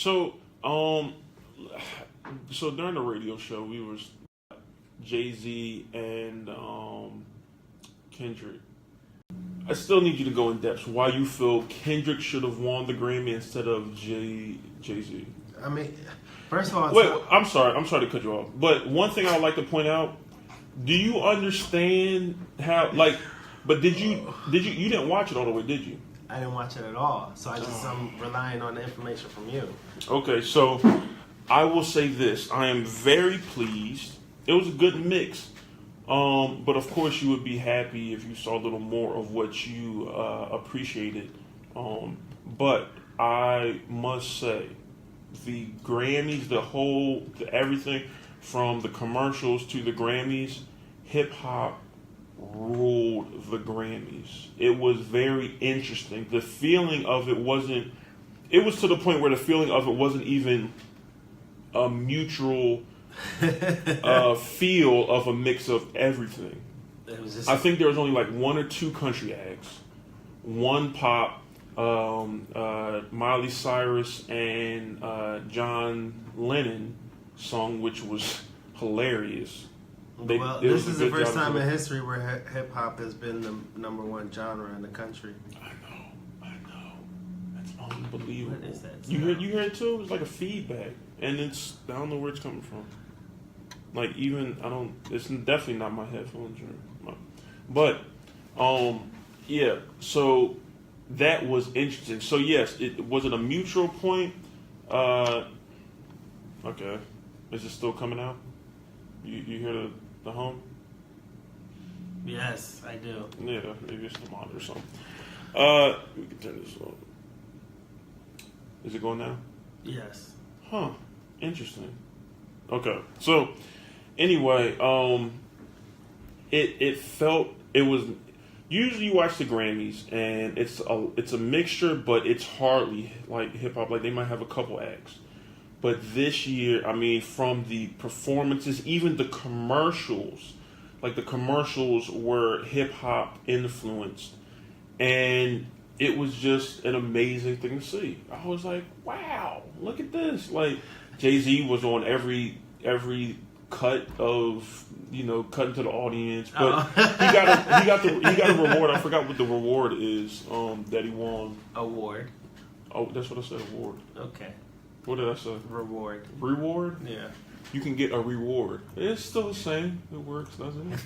So, so during the radio show, we was Jay-Z and Kendrick. I still need you to go in depth. Why you feel Kendrick should have won the Grammy instead of Jay-Z? I mean, first of all, wait. I'm sorry to cut you off. But one thing I would like to point out: do you understand how? Like, but did you didn't watch it all the way? Did you? I didn't watch it at all, so I'm relying on the information from you. Okay, so I will say this: I am very pleased. It was a good mix. But of course, you would be happy if you saw a little more of what you appreciated. But I must say, the Grammys, everything from the commercials to the Grammys, hip hop ruled the Grammys. It was very interesting. The feeling of it wasn't. It was to the point where the feeling of it wasn't even a mutual. Feel of a mix of everything. I think there was only like one or two country acts, one pop, Miley Cyrus and John Lennon song, which was hilarious. This is the first time in history where hip hop has been the number one genre in the country. I know. That's unbelievable. What is that? You hear it too? It's like a feedback, and I don't know where it's coming from. Like it's definitely not my headphones but yeah, so that was interesting. So yes, was it a mutual point? Okay. Is it still coming out? You hear the home? Yes, I do. Yeah, maybe it's the monitor or something. We can turn this on. Is it going now? Yes. Huh. Interesting. Okay. So anyway, it was usually you watch the Grammys and it's a mixture, but it's hardly like hip hop. Like they might have a couple acts, but this year, I mean, from the performances, even the commercials, like the commercials were hip hop influenced, and it was just an amazing thing to see. I was like, wow, look at this! Like Jay-Z was on every cut of cutting to the audience, but he got a reward. I forgot what the reward is that he won. Award. Oh, that's what I said. Award. Okay. What did I say? Reward. Reward? Yeah. You can get a reward. It's still the same. It works, doesn't it?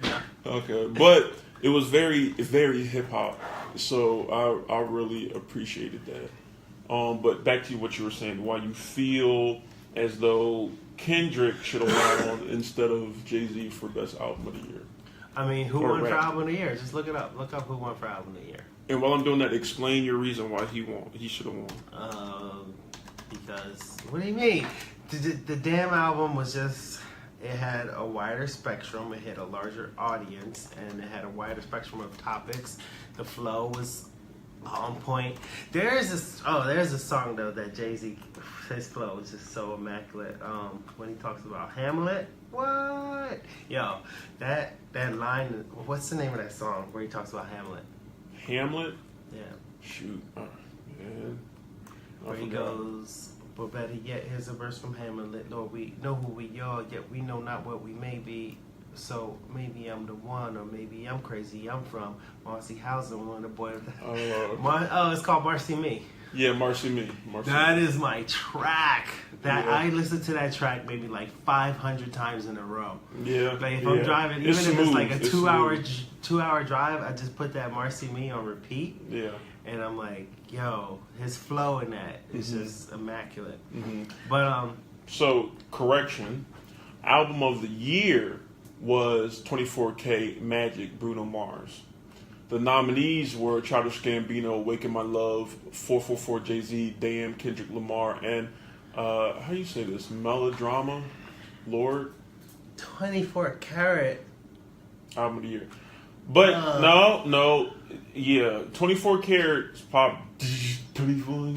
Yeah. Okay, but it was very, very hip hop. So I really appreciated that. But back to what you were saying, why you feel as though Kendrick should have won instead of Jay-Z for Best Album of the Year. I mean, who won for Album of the Year? Just look it up. Look up who won for Album of the Year. And while I'm doing that, explain your reason why he should have won. Because, what do you mean? The damn album was just, it had a wider spectrum, it had a larger audience, and it had a wider spectrum of topics. The flow was on point. There's a song though that Jay-Z, his flow is just so immaculate. When he talks about Hamlet, what? Yo, that line. What's the name of that song where he talks about Hamlet? Hamlet? Yeah. Shoot. Man. Where he goes, but better yet, here's a verse from Hamlet. Lord, we know who we are, yet we know not what we may be. So maybe I'm the one, or maybe I'm crazy. I'm from Marcy Hausen, one of the boys. It's called Marcy Me. Yeah, Marcy Me. That is my track. I listened to that track maybe like 500 times in a row. Yeah. Like if I'm driving, even if it's like a two-hour drive, I just put that Marcy Me on repeat. Yeah. And I'm like, yo, his flow in that is just immaculate. Mm-hmm. But so correction, album of the year was 24K Magic, Bruno Mars. The nominees were Childish Gambino, Awaken My Love, 444 Jay-Z, Damn, Kendrick Lamar, and how do you say this? Melodrama, Lord. 24 Karat Album of the year. But no, yeah, 24 Karat's pop. 24.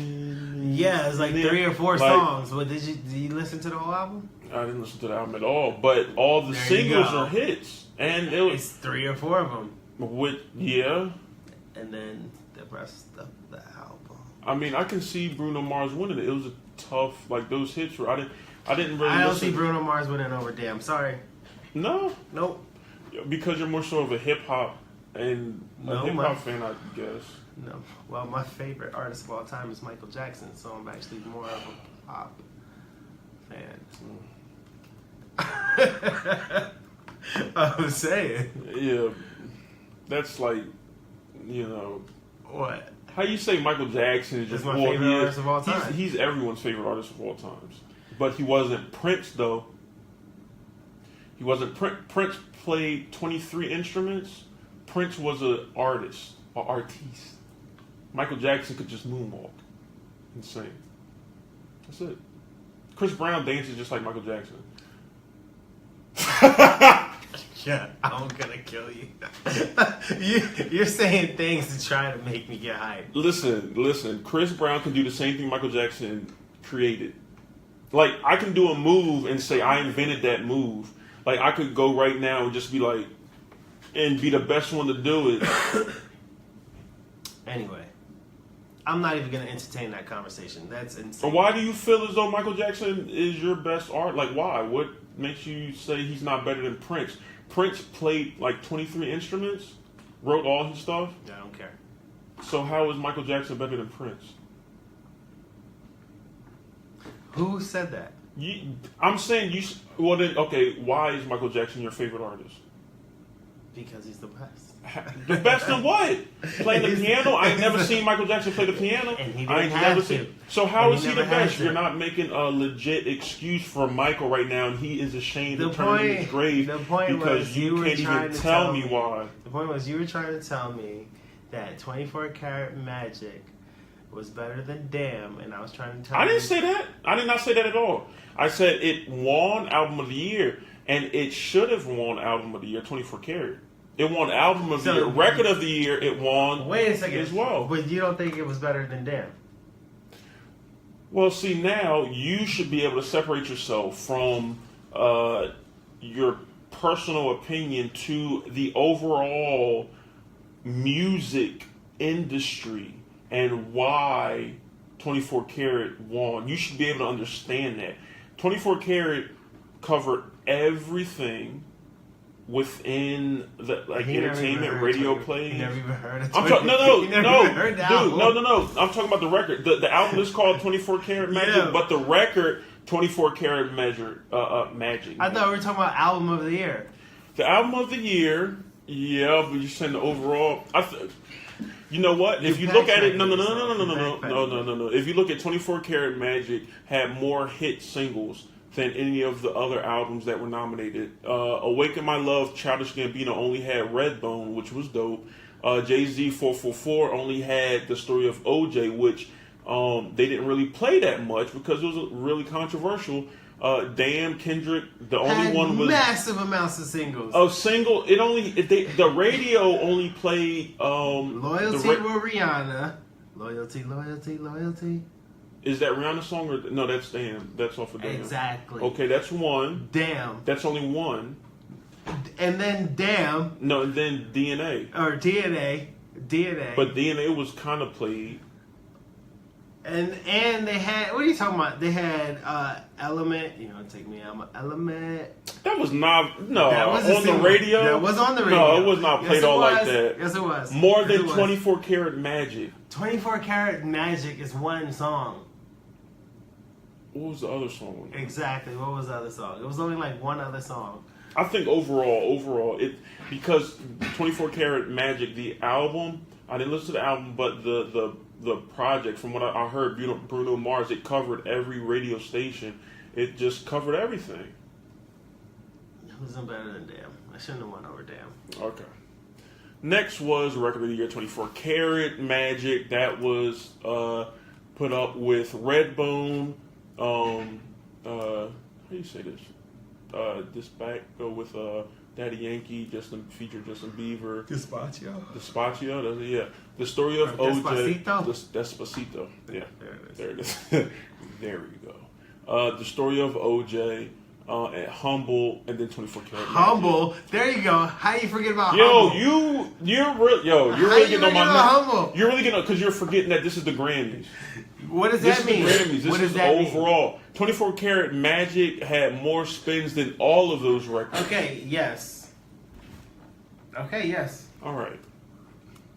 Yeah, it's like 3 or 4 songs. But did you listen to the whole album? I didn't listen to the album at all, but all the singles are hits, and it's 3 or 4 of them. Yeah. And then the rest of the album. I mean, I can see Bruno Mars winning it. It was a tough, like those hits were. I didn't really. I don't listen. see Bruno Mars winning over Damn. Sorry. No, Nope. because you're more so of a hip hop and a No, hip my- hop fan, I guess. No. Well, my favorite artist of all time is Michael Jackson, so I'm actually more of a pop fan. I'm saying. Yeah, that's like, you know, What? how you say Michael Jackson is That's just my well, favorite he is- artist of all time. He's everyone's favorite artist of all times, but he wasn't Prince though. He wasn't Prince played 23 instruments. Prince was an artist, an artiste. Michael Jackson could just moonwalk. Insane. That's it. Chris Brown dances just like Michael Jackson. Yeah, I'm gonna kill you. You're saying things to try to make me get hyped. Listen. Chris Brown can do the same thing Michael Jackson created. Like, I can do a move and say I invented that move. Like, I could go right now and just be like, and be the best one to do it. Anyway, I'm not even gonna entertain that conversation. That's insane. So why do you feel as though Michael Jackson is your best art? Like, why? What makes you say he's not better than Prince? Prince played like 23 instruments, wrote all his stuff. I don't care. So how is Michael Jackson better than Prince? Who said that? I'm saying you. Well, then, okay. Why is Michael Jackson your favorite artist? Because he's the best. The best in what? Playing the piano? I ain't never seen Michael Jackson play the piano. And he I didn't ain't have never to. seen. So how And is he he the never had best? to. You're not making a legit excuse for Michael right now, and he is ashamed The to turn in his point- grave the point because was you you were can't trying even to tell tell me me. why. The point was you were trying to tell me that 24 Karat Magic was better than Damn, and I was trying to tell you. I didn't say that. I did not say that at all. I said it won Album of the Year, and it should have won Album of the Year, 24 Karat. It won Album of the So- Year. Record of the Year, it won Wait a second. as well. But you don't think it was better than Damn? Well, see, now you should be able to separate yourself from your personal opinion to the overall music industry and why 24 Karat won. You should be able to understand that. 24 Karat covered everything within the He never even entertainment heard radio 20 plays. He never even heard of I'm 20 talking no, he never no, even heard the dude, album. no. I'm talking about the record. The album is called 24 Karat Magic, Yeah. but the record 24 Karat Magic. I thought we were talking about Album of the Year. The album of the year, yeah, but you're saying the overall. You know what? If you look at it, no. If you look at 24 Karat Magic, had more hit singles than any of the other albums that were nominated. Awaken My Love, Childish Gambino only had Redbone, which was dope. Jay-Z 444 only had The Story of OJ, which they didn't really play that much because it was really controversial. Damn, Kendrick, the only Had one was massive amounts of singles. a single. The radio only played Loyalty the with Rihanna. Loyalty. Is that Rihanna song or no? That's Damn. That's off of Damn. Exactly. Okay, that's one. Damn. That's only one. And then Damn, No, and then DNA. or DNA. But DNA was kind of played. And they had, what are you talking about? They had Element, take me out my Element. That was not That was a on the single. radio. That was on the radio. No, it was not Yes, played it all like was. that. Yes, it was. More Yes, than it was. 24 Karat Magic. 24 Karat Magic is one song. What was the other song? Exactly. What was the other song? It was only like one other song. I think overall, it because 24 Karat Magic, the album. I didn't listen to the album, but the project, from what I heard, Bruno Mars, it covered every radio station. It just covered everything. It wasn't better than Damn. I shouldn't have won over Damn. Okay. Next was Record of the Year 24 Karat Magic. That was put up with Redbone. How do you say this? This back go with Daddy Yankee, featured Justin Bieber. Despacio, yeah. The Story of OJ. Despacito. Yeah. There it is. There it is. There we go. The Story of OJ. and Humble, and then 24 Karat. Humble. Magic. There you go. How you forget about Yo, Humble? you're really getting on my nerves. Humble? You're really getting on because you're forgetting that this is the Grammys. What does This that is mean? the Grammys. This What does is that overall. 24 Karat Magic had more spins than all of those records. mean? Okay. Yes. Okay. Yes. All right.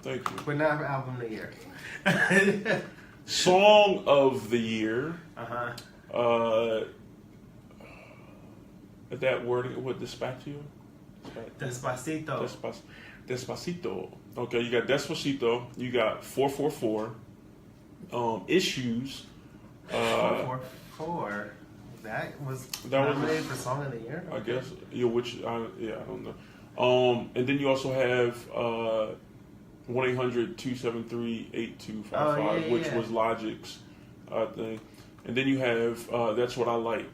Thank you. But not album of the year. Song of the year. That word, what, Despacio? Despacito. Despacito. Okay, you got Despacito. You got 444. Issues. 444. That was nominated for Song of the Year? I guess. Yeah, I don't know. And then you also have 1-800-273-8255, which was Logic's thing. And then you have That's What I Like.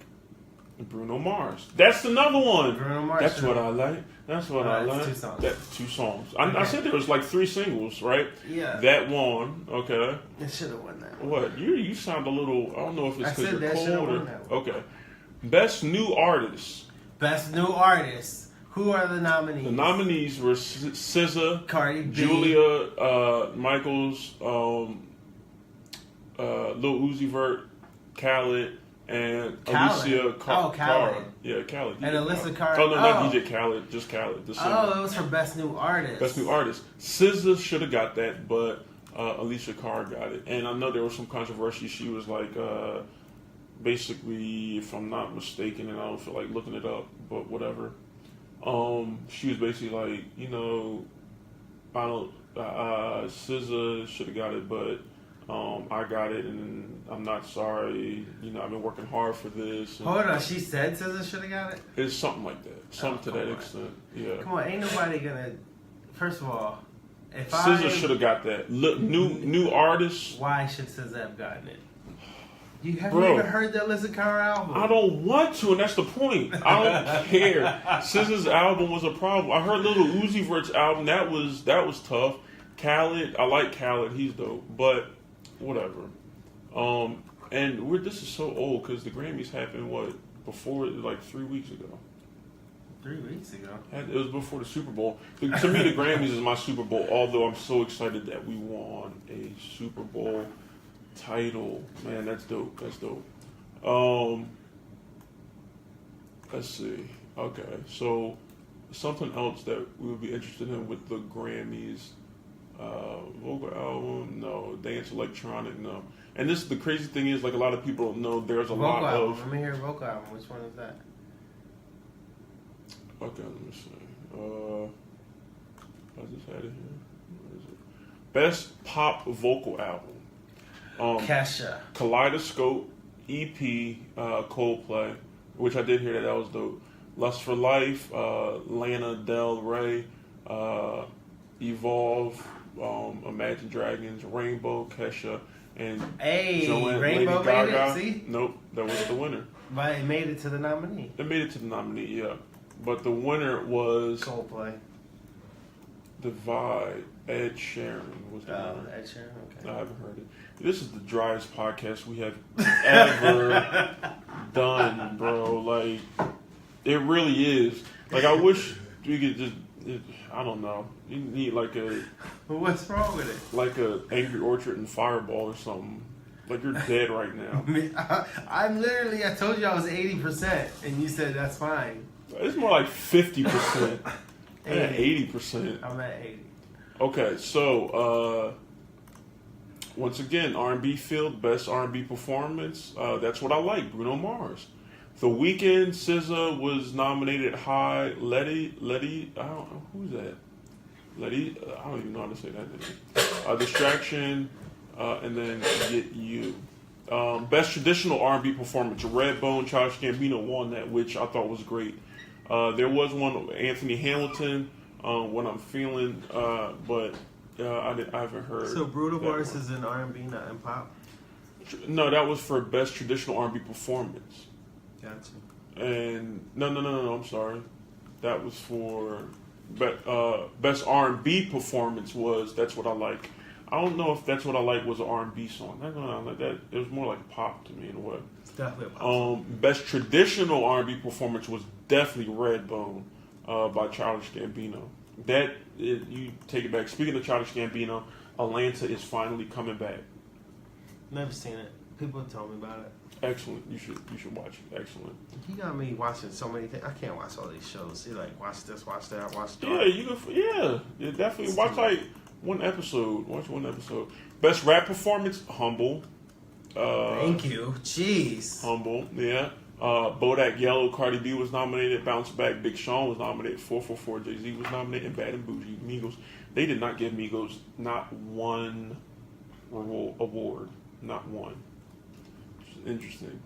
Bruno Mars. That's another one. Bruno Mars. That's what I like. That's what I like. 2 songs. That's 2 songs. I said there was like 3 singles, right? Yeah. That one. Okay. It should have won that one. What? You sound a little. I don't know if it's because you're cold or. That Okay. Best New Artist. Best New Artist. Who are the nominees? The nominees were SZA, Cardi B, Julia Michaels, Lil Uzi Vert, Khaled, and Alicia Cara. Yeah, Khaled. And Alyssa Cara. Oh, no, not DJ Khaled, just Khaled. The singer. Oh, it was for Best New Artist. Best New Artist. SZA should have got that, but Alicia Cara got it. And I know there was some controversy. She was like, basically, if I'm not mistaken, and I don't feel like looking it up, but whatever. She was basically like, SZA should have got it, but I got it, and I'm not sorry. I've been working hard for this. Hold on, she said SZA should have got it? It's something like that. Something to that extent. Yeah. Come on, ain't nobody gonna. First of all, if SZA should have got that. Look, new artist. Why should SZA have gotten it? You haven't even heard the Alyssa Cara album. I don't want to, and that's the point. I don't care. SZA's album was a problem. I heard Lil Uzi Vert's album. That was tough. Khaled, I like Khaled. He's dope, but whatever. And this is so old because the Grammys happened before, like 3 weeks ago. 3 weeks ago. It was before the Super Bowl. To me, the Grammys is my Super Bowl. Although I'm so excited that we won a Super Bowl title. Man, that's dope. That's dope. Let's see. Okay, so something else that we would be interested in with the Grammys. Vocal album, no. Dance electronic, no. And the crazy thing is, like, a lot of people don't know there's a lot of. Let me hear vocal album. Which one is that? Okay, let me see. I just had it here. Where is it? Best pop vocal album. Kesha. Kaleidoscope, EP, Coldplay, which I did hear that was dope. Lust for Life, Lana Del Rey, Evolve, Imagine Dragons, Rainbow, Kesha, and Joanne, Rainbow Lady Gaga. made it, see? Nope, that was the winner. But it made it to the nominee. It made it to the nominee, yeah. But the winner was Coldplay. Divide. Ed Sheeran was the winner. Ed Sheeran, okay. I haven't heard it. This is the driest podcast we have ever done, bro. Like, it really is. Like, I wish we could just, I don't know. You need like a... What's wrong with it? Like a Angry Orchard and Fireball or something. Like, you're dead right now. I told you I was 80%, and you said that's fine. It's more like 50%. I'm at 80%. I'm at 80. Okay, so, once again, R&B field, best R&B performance. That's what I like, Bruno Mars. The Weeknd, SZA was nominated high. Letty, I don't know, who's that? Letty, I don't even know how to say that name. Distraction, and then Get You. Best traditional R&B performance. Redbone, Childish Gambino won that, which I thought was great. There was one, Anthony Hamilton, What I'm Feeling, but I haven't heard. So Bruno Mars is in R&B, not in pop? No, that was for best traditional R&B performance. Gotcha. And no, I'm sorry. That was for best R&B performance was That's What I Like. I don't know if that's what I like was an R&B song. Not gonna lie, like that. It was more like pop to me in a way. It's definitely a pop song. Best traditional R&B performance was definitely Redbone by Childish Gambino. You take it back. Speaking of Childish Gambino, Atlanta is finally coming back. Never seen it. People told me about it. Excellent. You should watch it. Excellent. He got me watching so many things. I can't watch all these shows. He like watch this, watch that, watch that. Yeah, you definitely watch like one episode. Watch one episode. Best rap performance, Humble. Thank you. Jeez. Humble. Yeah. Bodak Yellow, Cardi B was nominated. Bounce Back, Big Sean was nominated. 444, Jay-Z was nominated. And Bad and Bougie, Migos. They did not give Migos not one award. Not one. Interesting.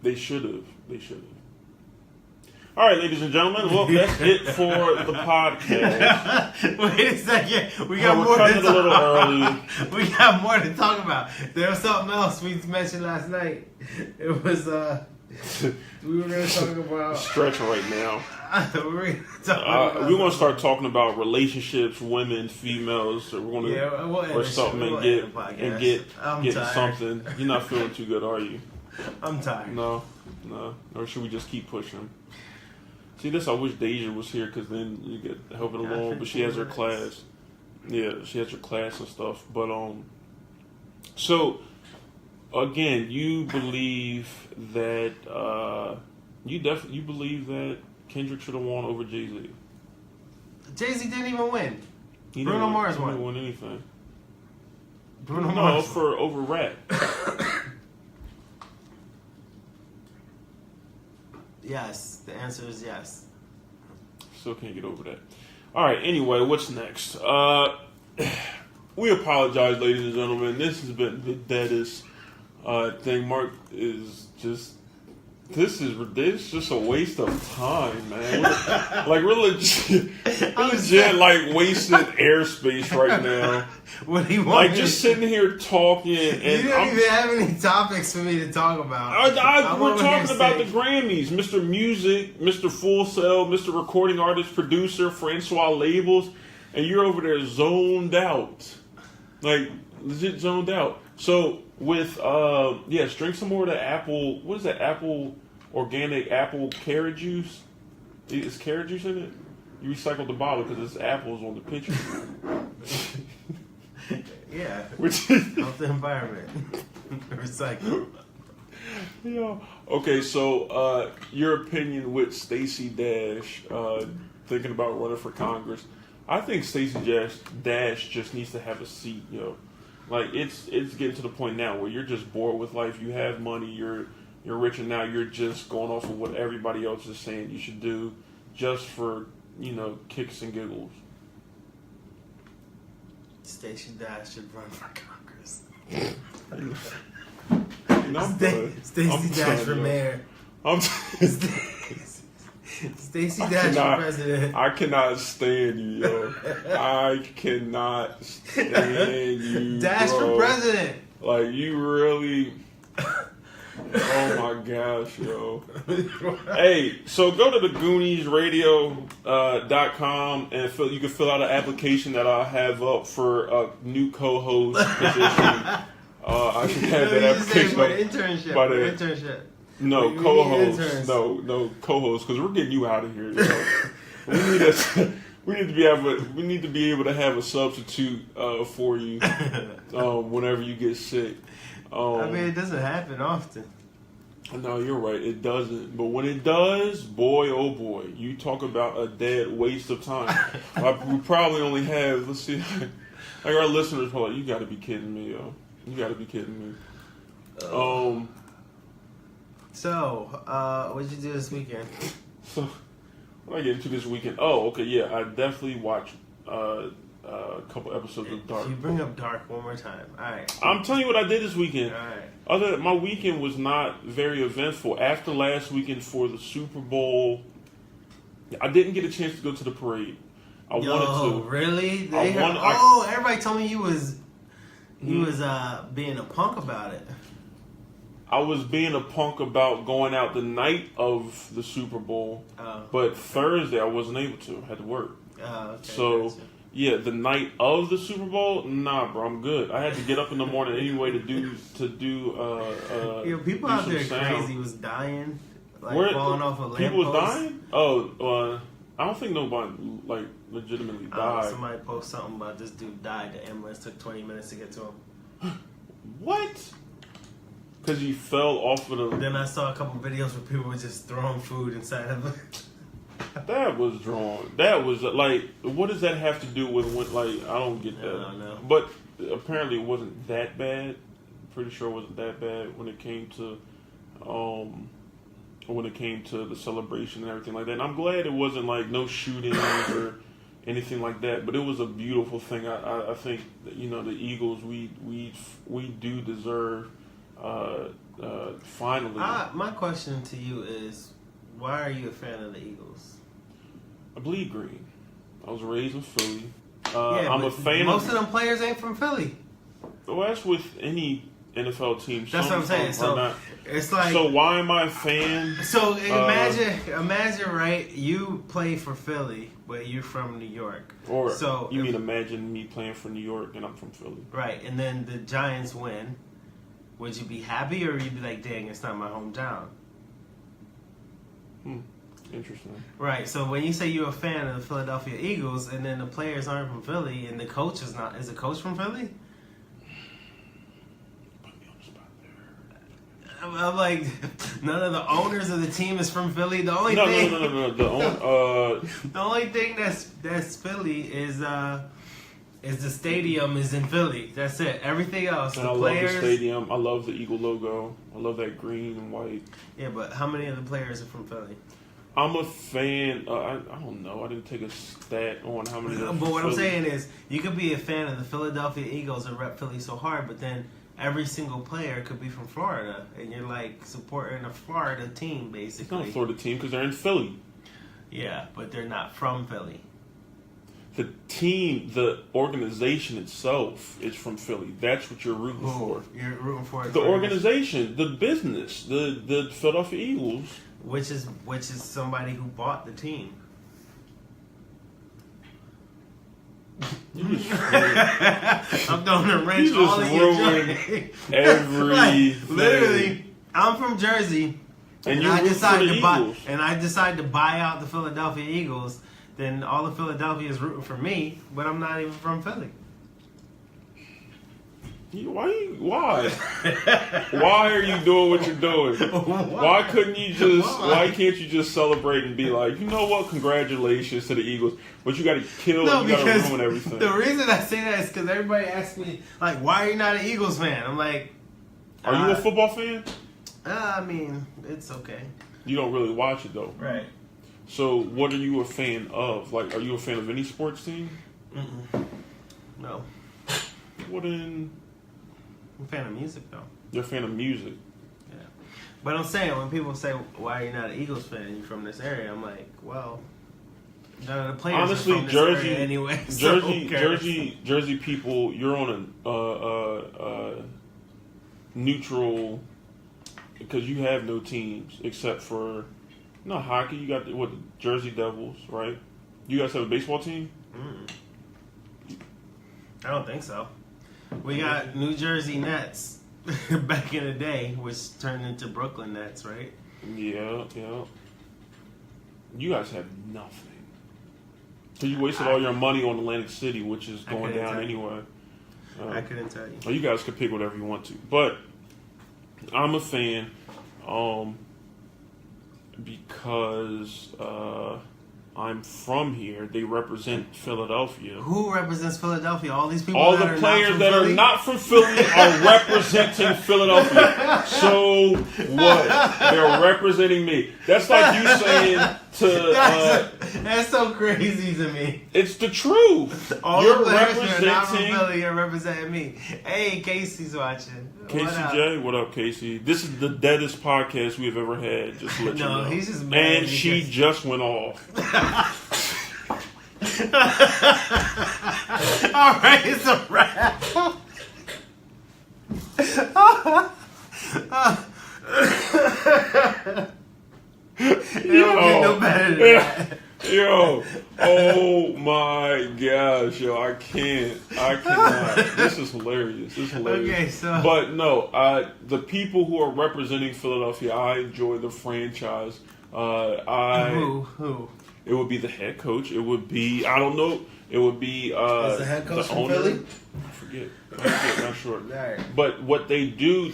They should have. All right, ladies and gentlemen. Well, that's it for the podcast. Wait a second. We got more to talk a little early. We got more to talk about. There was something else we mentioned last night. It was we were going to talk about stretch right now. We're going to start talking about relationships, women, females. So we're going to or something and get something. You're not feeling too good, are you? I'm tired. No. Or should we just keep pushing? See, I wish Deja was here because then you get help it along. But she has her class. Yeah, she has her class and stuff. But so again, you believe that you believe that Kendrick should have won over Jay-Z. Jay-Z didn't even win. Bruno Mars won. He won. didn't win anything. Bruno Mars for over rap. Yes, the answer is yes. Still can't get over that. All right. Anyway, what's next? We apologize, ladies and gentlemen. This has been the deadest thing. Mark is just. This is just a waste of time, man. Like we're legit like wasting airspace right now. What do you want? Like just sitting here talking, and you don't even have any topics for me to talk about. We're talking about the Grammys, Mr. Music, Mr. Full Sail, Mr. Recording Artist, Producer, Francois Labels, and you're over there zoned out, like legit zoned out. So with drink some more of the apple. What is that? Organic apple carrot juice. Is carrot juice in it? You recycled the bottle because it's apples on the picture. Yeah. Which is help the environment. Recycle. Yeah. Okay, so your opinion with Stacey Dash thinking about running for Congress. I think Stacey Dash just needs to have a seat, yo. Like it's getting to the point now where you're just bored with life. You have money, you're rich, and now you're just going off of what everybody else is saying you should do just for, kicks and giggles. Stacey Dash should run for Congress. Stacey Dash for mayor. Stacey Dash for president. I cannot stand you, yo. I cannot stand you, Dash bro. for president. Like, you really... Oh my gosh, yo. Hey, so go to the GooniesRadio.com and you can fill out an application that I'll have up for a new co-host position. I should have that application for internship. No, co-host. No, co-host, because we're getting you out of here. Yo. We need to be able to have a substitute for you whenever you get sick. It doesn't happen often. No, you're right. It doesn't. But when it does, boy, oh boy, you talk about a dead waste of time. We probably only have, let's see, like our listeners are like, you got to be kidding me, yo. You got to be kidding me. So, what'd you do this weekend? So, what did I get into this weekend? Oh, okay, yeah. I definitely watched a couple episodes of Dark. You bring up Dark one more time. All right. I'm telling you what I did this weekend. All right. My weekend was not very eventful. After last weekend for the Super Bowl, I didn't get a chance to go to the parade. I wanted to. Really? Everybody told me you was being a punk about it. I was being a punk about going out the night of the Super Bowl, but Thursday I wasn't able to. I had to work. Okay, so, Yeah, the night of the Super Bowl, nah, bro, I'm good. I had to get up in the morning anyway to do. People do out some there sound. crazy was dying, like Where falling off a lamppost. people was dying? Oh, I don't think nobody like legitimately died. Somebody posted something about this dude died. The ambulance took 20 minutes to get to him. What? Because he fell off of the. Then I saw a couple videos where people were just throwing food inside of it. That was drawn. That was like, what does that have to do with when? Like, I don't get that. I don't know. But apparently, it wasn't that bad. Pretty sure it wasn't that bad when it came to, the celebration and everything like that. And I'm glad it wasn't like no shootings or anything like that. But it was a beautiful thing. I think that, the Eagles, we do deserve. Finally, my question to you is, why are you a fan of the Eagles? I bleed green. I was raised in Philly. Yeah, I'm a fan. Most of them players ain't from Philly. Well, that's with any NFL team. That's what I'm saying. So it's like. So why am I a fan? So imagine, right? You play for Philly, but you're from New York. Or so you mean imagine me playing for New York and I'm from Philly? Right, and then the Giants win. Would you be happy, or would you be like, "Dang, it's not my hometown"? Interesting. Right. So when you say you're a fan of the Philadelphia Eagles, and then the players aren't from Philly, and the coach is not, is the coach from Philly? Put me on the spot there. I'm like, none of the owners of the team is from Philly. The only No. the only thing that's Philly is the stadium is in Philly. That's it. Everything else, and the I players. love the stadium. I love the Eagle logo. I love that green and white. Yeah, but how many of the players are from Philly? I'm a fan. I don't know. I didn't take a stat on how many. But what I'm saying is, you could be a fan of the Philadelphia Eagles and rep Philly so hard, but then every single player could be from Florida, and you're like supporting a Florida team, basically. It's not a Florida team because they're in Philly. Yeah, but they're not from Philly. The team, the organization itself is from Philly. That's what you're rooting for. You're rooting for the organization, the business, the Philadelphia Eagles. Which is somebody who bought the team. I'm throwing a wrench all in your joint. Everything. Literally, I'm from Jersey, and I decided to buy out the Philadelphia Eagles. Then all of Philadelphia is rooting for me, but I'm not even from Philly. Why? Why are you doing what you're doing? Why couldn't you just? Why can't you just celebrate and be like, you know what? Congratulations to the Eagles, but you got to kill. No, you got to because ruin everything. the reason I say that is because everybody asks me like, why are you not an Eagles fan? I'm like, are you a football fan? I mean, it's okay. You don't really watch it though, right? So, what are you a fan of? Like, are you a fan of any sports team? No. What in? I'm a fan of music, though. You're a fan of music. Yeah. But I'm saying, when people say, why are you not an Eagles fan? You're from this area. I'm like, well, none of the players honestly, are from this Jersey, area anyway. Jersey people, you're on a neutral, because you have no teams except for, not hockey. You got the Jersey Devils, right? You guys have a baseball team? I don't think so. We got New Jersey Nets back in the day, which turned into Brooklyn Nets, right? Yeah. You guys have nothing. So you wasted all your money on Atlantic City, which is going down anyway. I couldn't tell you. Well, you guys can pick whatever you want to. But I'm a fan because I'm from here. They represent Philadelphia. Who represents Philadelphia? All these people. All the players that are not from Philly are representing Philadelphia. So what? They're representing me. That's like you saying to. That's so crazy to me. It's the truth. All the players that are not from Philly are representing me. Hey, Casey's watching. Casey J, what up, Casey? This is the deadest podcast we've ever had. Just to let you know. He's just mad. And she just went off. All right, it's a wrap. You don't get no better than that. Yo, oh my gosh, yo, I cannot. This is hilarious. Okay, so But no, the people who are representing Philadelphia, I enjoy the franchise. Who? It would be the head coach. It would be, I don't know. It would be Is the head coach the from owner. Philly? I forget, not sure. Right. But what they do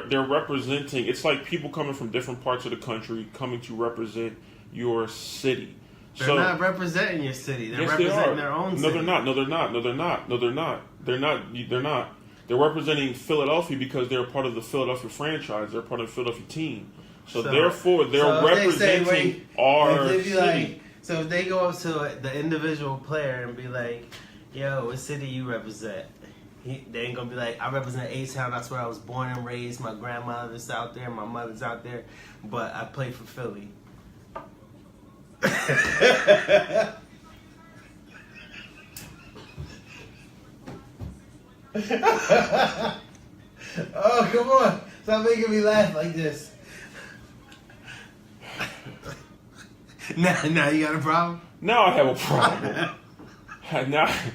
they're representing. It's like people coming from different parts of the country coming to represent your city. They're not representing your city. They're representing their own city. No, they're not. No, they're not. No, they're not. No, they're not. They're not. They're not. They're representing Philadelphia because they're part of the Philadelphia franchise. They're part of the Philadelphia team. So therefore, they're representing our city. So if they go up to the individual player and be like, "Yo, what city you represent?" They ain't gonna be like, "I represent A-Town. That's where I was born and raised. My grandmother's out there. My mother's out there, but I play for Philly." Oh, come on. Stop making me laugh like this. Now you got a problem? Now I have a problem. now I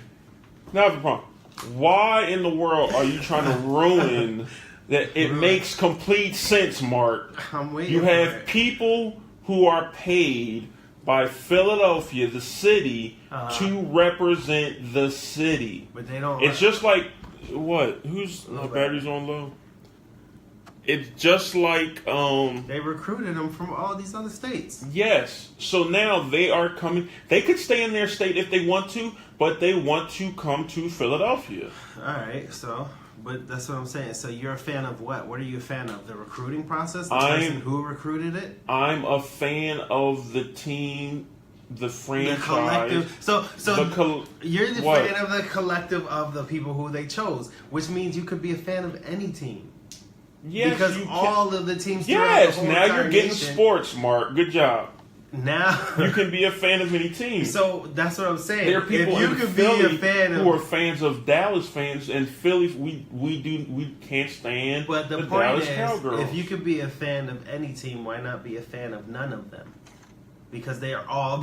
have a problem. Why in the world are you trying to ruin that? It makes complete sense, Mark. I'm waiting. You have people who are paid by Philadelphia, the city, to represent the city. But they don't. It's just like what? Who's the battery's on low? It's just like they recruited them from all these other states. Yes. So now they are coming. They could stay in their state if they want to, but they want to come to Philadelphia. All right. So, but that's what I'm saying. So you're a fan of what? What are you a fan of? The recruiting process? The person who recruited it? I'm a fan of the team, the franchise. The collective. So you're the fan of the collective of the people who they chose, which means you could be a fan of any team. Yes, because all of the teams. Yes, now you're getting sports, Mark. Good job. Now you can be a fan of any team. So that's what I'm saying. There are people if you in Philly be a fan who are fans of Dallas fans, and Philly we can't stand. But the point Dallas is, Cowgirls. if you could be a fan of any team, why not be a fan of none of them? Because they are all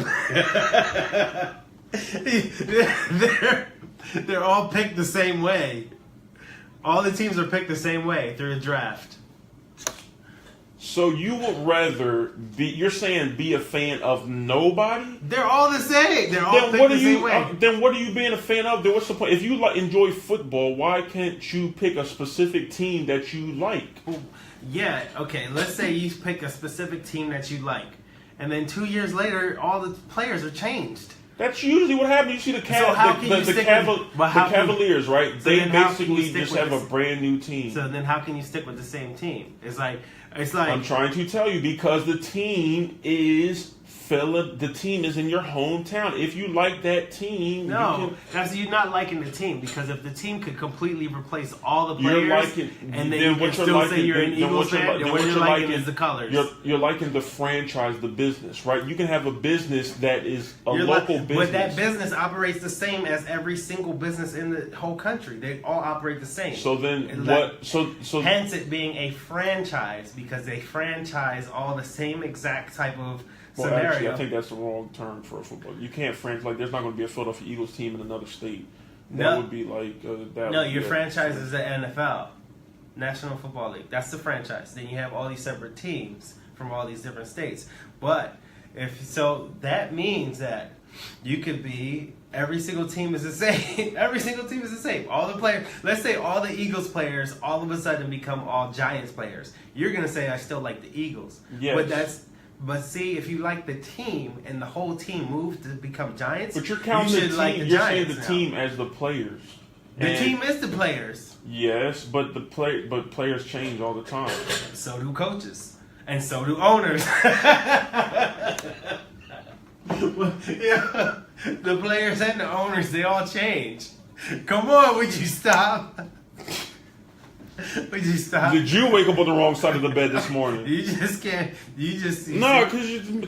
they're all picked the same way. All the teams are picked the same way through a draft. So you would rather you're saying be a fan of nobody? They're all the same. They're all picked the same way. Then what are you being a fan of? Then what's the point? If you enjoy football, why can't you pick a specific team that you like? Yeah, okay. Let's say you pick a specific team that you like. And then 2 years later, all the players are changed. That's usually what happens. You see the Cavaliers, right? So they basically just have a brand new team. So then how can you stick with the same team? It's like I'm trying to tell you, because the team is the team is in your hometown. If you like that team, that's you not liking the team, because if the team could completely replace all the players, and then you can still say you're an Eagles fan, then what you're liking is the colors. You're liking the franchise, the business, right? You can have a business that is local business, but that business operates the same as every single business in the whole country. They all operate the same. So then what? So hence it being a franchise, because they franchise all the same exact type of. Well, actually, I think that's the wrong term for football. You can't franchise, there's not going to be a Philadelphia Eagles team in another state. That would be like that. No, your franchise is the NFL, National Football League. That's the franchise. Then you have all these separate teams from all these different states. But that means that you could be every single team is the same. Every single team is the same. All the players. Let's say all the Eagles players all of a sudden become all Giants players. You're gonna say I still like the Eagles. Yes. But see, if you like the team and the whole team moved to become Giants, but you're counting the team. You're saying the team as the players. The team is the players. Yes, but players change all the time. So do coaches, and so do owners. Yeah, the players and the owners, they all change. Come on, would you stop? Would you stop? Did you wake up on the wrong side of the bed this morning? You just can't. No, because you. Do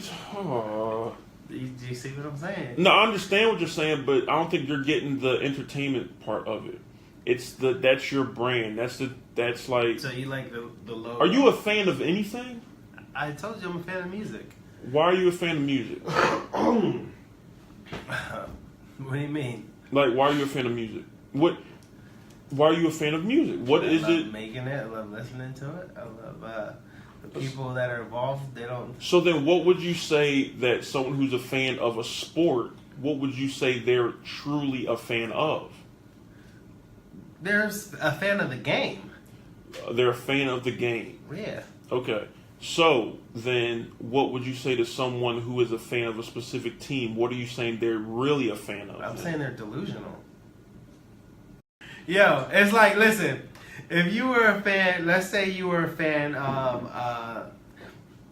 you see what I'm saying? No, I understand what you're saying, but I don't think you're getting the entertainment part of it. It's that's your brand. That's like. So you like the logo? Are you a fan of anything? I told you I'm a fan of music. Why are you a fan of music? What do you mean? Like, why are you a fan of music? Why are you a fan of music? What is it? Making it. I love listening to it. I love the people that are involved. They don't. So then, what would you say that someone who's a fan of a sport? What would you say they're truly a fan of? There's a fan of the game. They're a fan of the game. Yeah. Okay. So then, what would you say to someone who is a fan of a specific team? What are you saying they're really a fan of? I'm saying they're delusional. Yo, it's like, listen, if you were a fan, let's say you were a fan of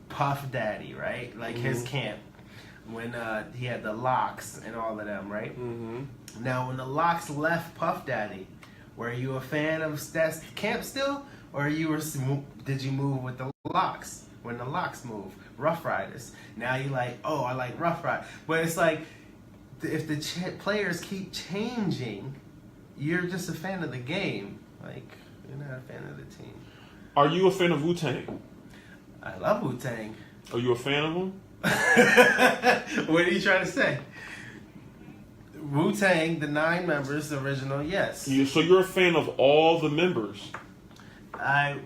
Puff Daddy, right? Like his camp, when he had the Locks and all of them, right? Mm-hmm. Now, when the Locks left Puff Daddy, were you a fan of that camp still? Or did you move with the Locks when the Locks moved? Rough Riders. Now you like, oh, I like Rough Riders. But it's like, if the players keep changing, you're just a fan of the game. Like, you're not a fan of the team. Are you a fan of Wu-Tang? I love Wu-Tang. Are you a fan of them? What are you trying to say? Wu-Tang, the 9 members, original, yes. So you're a fan of all the members? I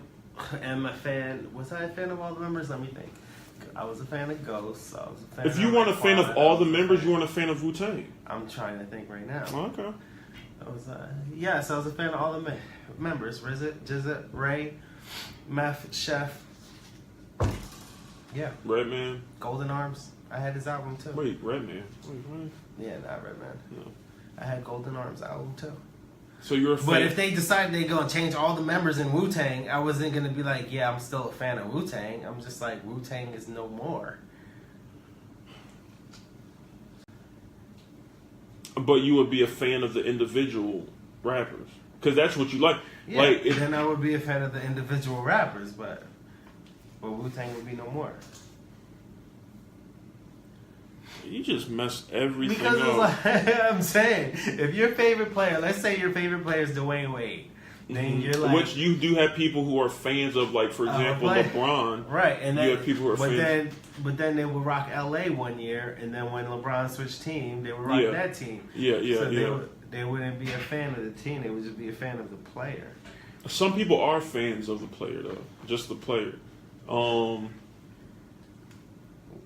am a fan. Was I a fan of all the members? Let me think. I was a fan of Ghost. I was a fan. If you weren't a fan of all the members, you weren't a fan of Wu-Tang. I'm trying to think right now. Okay. I was, yes, I was a fan of all the members. Rizit, Jizzit, Ray, Meth, Chef. Yeah. Redman. Golden Arms. I had his album too. Wait, Redman. Wait. Yeah, not Redman. No. I had Golden Arms album too. So you're a fan. But if they decided they're going to change all the members in Wu-Tang, I wasn't going to be like, yeah, I'm still a fan of Wu-Tang. I'm just like, Wu-Tang is no more. But you would be a fan of the individual rappers. Because that's what you like. Yeah, like then I would be a fan of the individual rappers, but Wu-Tang would be no more. You just messed everything because up. It's like, I'm saying, if your favorite player, let's say your favorite player is Dwayne Wade, then you're like... Which you do have people who are fans of, like, for example, LeBron. Right. And then, you have people who are fans. But then they would rock LA one year, and then when LeBron switched team, they would rock that team. So they wouldn't be a fan of the team, they would just be a fan of the player. Some people are fans of the player, though. Just the player.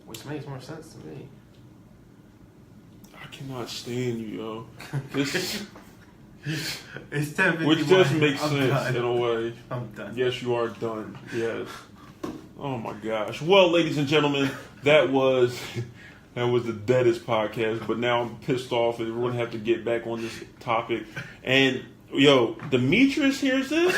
Which makes more sense to me. I cannot stand you, yo. This, it's 10:51. which does make I'm sense done. in a way. I'm done. Yes, you are done. Yes. Oh my gosh. Well, ladies and gentlemen, that was the deadest podcast. But now I'm pissed off, and we're gonna have to get back on this topic. And yo, Demetrius hears this.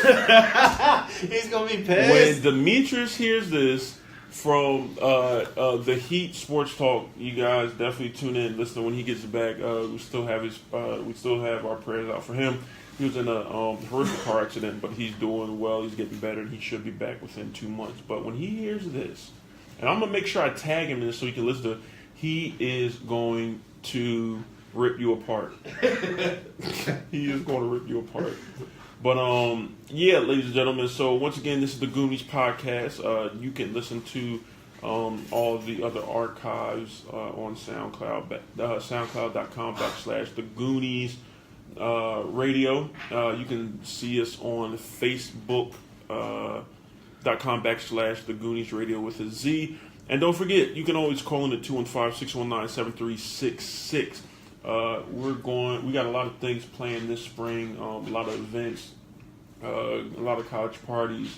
He's gonna be pissed. When Demetrius hears this from the Heat Sports Talk, you guys definitely tune in, listen when he gets back. We still have our prayers out for him. He was in a horrific car accident, but he's doing well. He's getting better, and he should be back within 2 months. But when he hears this, and I'm gonna make sure I tag him in this so he can listen to it, he is going to rip you apart. He is going to rip you apart. But, yeah, ladies and gentlemen, so once again, this is the Goonies podcast. You can listen to all of the other archives on SoundCloud, soundcloud.com/The Goonies Radio. You can see us on Facebook.com /The Goonies Radio with a Z. And don't forget, you can always call in at 215-619-7366. We got a lot of things planned this spring, a lot of events, a lot of college parties.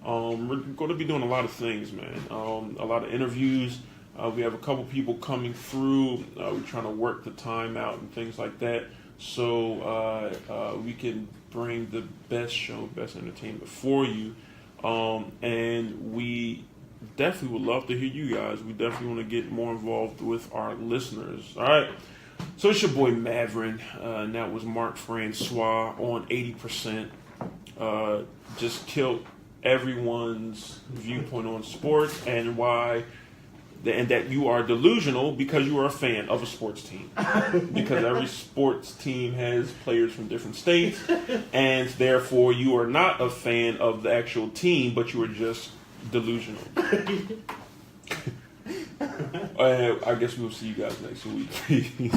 We're going to be doing a lot of things, man. A lot of interviews. We have a couple people coming through. We're trying to work the time out and things like that, so we can bring the best show, best entertainment for you. And we definitely would love to hear you guys. We definitely want to get more involved with our listeners. All right. So it's your boy Maverick, and that was Mark Francois on 80%. Just killed everyone's viewpoint on sports and that you are delusional because you are a fan of a sports team. Because every sports team has players from different states, and therefore you are not a fan of the actual team, but you are just delusional. And I guess we'll see you guys next week.